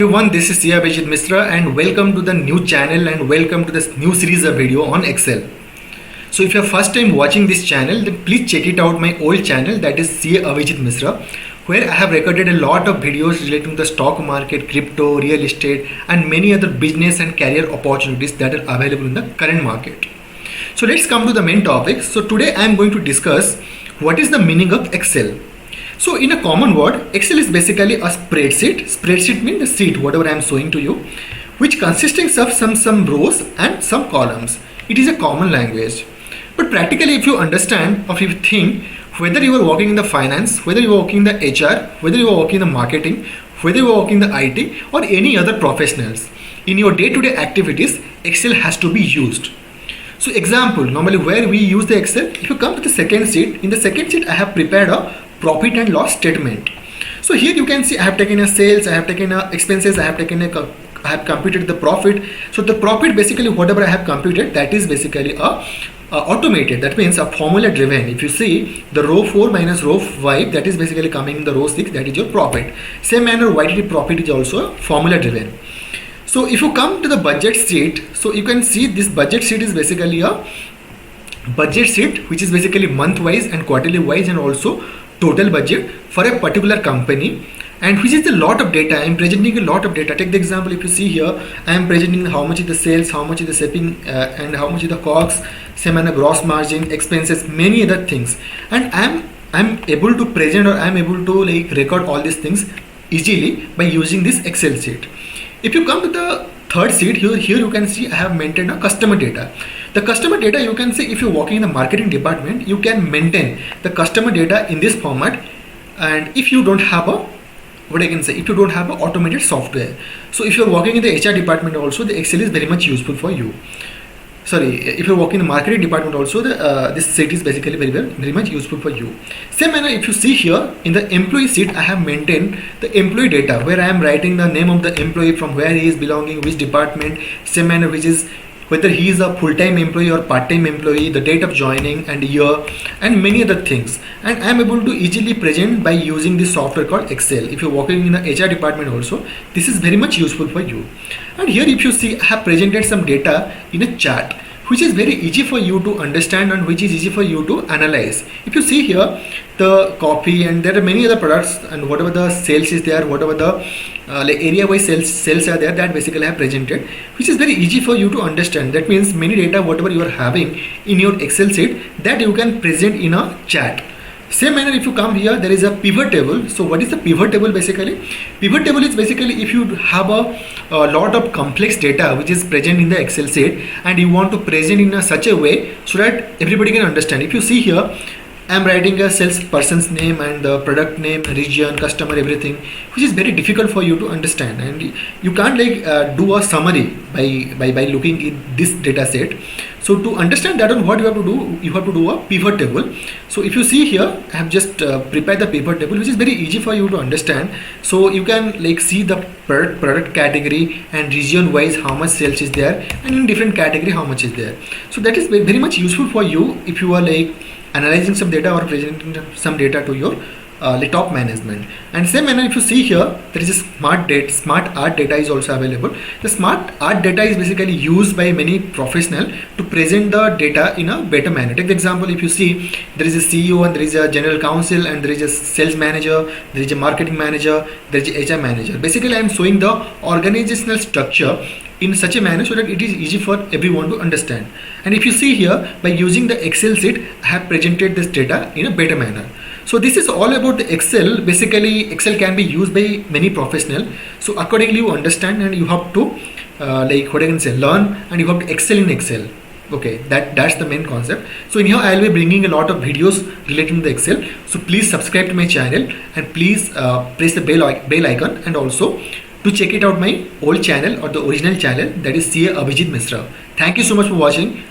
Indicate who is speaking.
Speaker 1: Everyone, this is Sia Abhijit Misra and welcome to the new channel and welcome to this new series of video on Excel. So if you're first time watching this channel, then please check it out my old channel, that is Sia Abhijit Misra, where I have recorded a lot of videos relating to the stock market, crypto, real estate and many other business and career opportunities that are available in the current market. So let's come to the main topic. So today I am going to discuss what is the meaning of Excel. So in a common word, Excel is basically a spreadsheet. Spreadsheet means the sheet, whatever I am showing to you, which consisting of some rows and some columns. It is a common language. But practically if you understand or if you think, whether you are working in the finance, whether you are working in the HR, whether you are working in the marketing, whether you are working in the IT or any other professionals, in your day-to-day activities, Excel has to be used. So example, normally where we use the Excel, if you come to the second sheet, in the second sheet I have prepared a profit and loss statement. So here you can see I have taken a sales, I have taken a expenses, I have computed the profit. So the profit basically whatever I have computed, that is basically a automated, that means a formula driven. If you see the row 4 minus row 5, that is basically coming in the row 6, that is your profit. Same manner YTD profit is also formula driven. So if you come to the budget sheet, so you can see this budget sheet is basically a budget sheet which is basically month wise and quarterly wise and also total budget for a particular company, and which is a lot of data. I am presenting a lot of data. Take the example, if you see here, I am presenting how much is the sales, how much is the shipping and how much is the costs, same and gross margin, expenses, many other things, and I'm able to present or I'm able to like record all these things easily by using this Excel sheet. If you come to the third sheet, here you can see I have maintained a customer data. The customer data, you can see if you're working in the marketing department, you can maintain the customer data in this format. And if you don't have if you don't have an automated software. So if you're working in the HR department also, the Excel is very much useful for you. Sorry, if you're working in the marketing department also, this sheet is basically very much useful for you. Same manner, if you see here in the employee sheet, I have maintained the employee data where I am writing the name of the employee, from where he is belonging, which department, same manner which is whether he is a full-time employee or part-time employee, the date of joining and year and many other things. And I am able to easily present by using this software called Excel. If you're working in the HR department also, this is very much useful for you. And here if you see, I have presented some data in a chart, which is very easy for you to understand and which is easy for you to analyze. If you see here, the coffee and there are many other products and whatever the sales is there, whatever the area wise sales are there, that basically I have presented, which is very easy for you to understand. That means many data whatever you are having in your Excel sheet, that you can present in a chart. Same manner, if you come here, there is a pivot table. So what is the pivot table basically? Pivot table is basically if you have a lot of complex data which is present in the Excel sheet and you want to present in such a way so that everybody can understand. If you see here, I am writing a salesperson's name and the product name, region, customer, everything, which is very difficult for you to understand, and you can't do a summary by looking at this data set. So to understand that, what you have to do, you have to do a pivot table. So if you see here, I have just prepared the pivot table, which is very easy for you to understand. So you can see the product category and region wise how much sales is there, and in different category how much is there. So that is very much useful for you if you are analyzing some data or presenting some data to your top management. And same manner, if you see here, there is a smart art data is also available. The smart art data is basically used by many professionals to present the data in a better manner. Take the example, if you see, there is a CEO and there is a general counsel and there is a sales manager, there is a marketing manager, there is a HR manager. Basically I am showing the organizational structure in such a manner so that it is easy for everyone to understand. And if you see here, by using the Excel sheet, I have presented this data in a better manner. So this is all about the Excel. Basically Excel can be used by many professionals. So accordingly you understand and you have to learn and you have to excel in Excel. Okay, that's the main concept. So in here I will be bringing a lot of videos relating to the Excel. So please subscribe to my channel and please press the bell icon, and also to check it out my old channel or the original channel, that is Sia Abhijit Misra. Thank you so much for watching.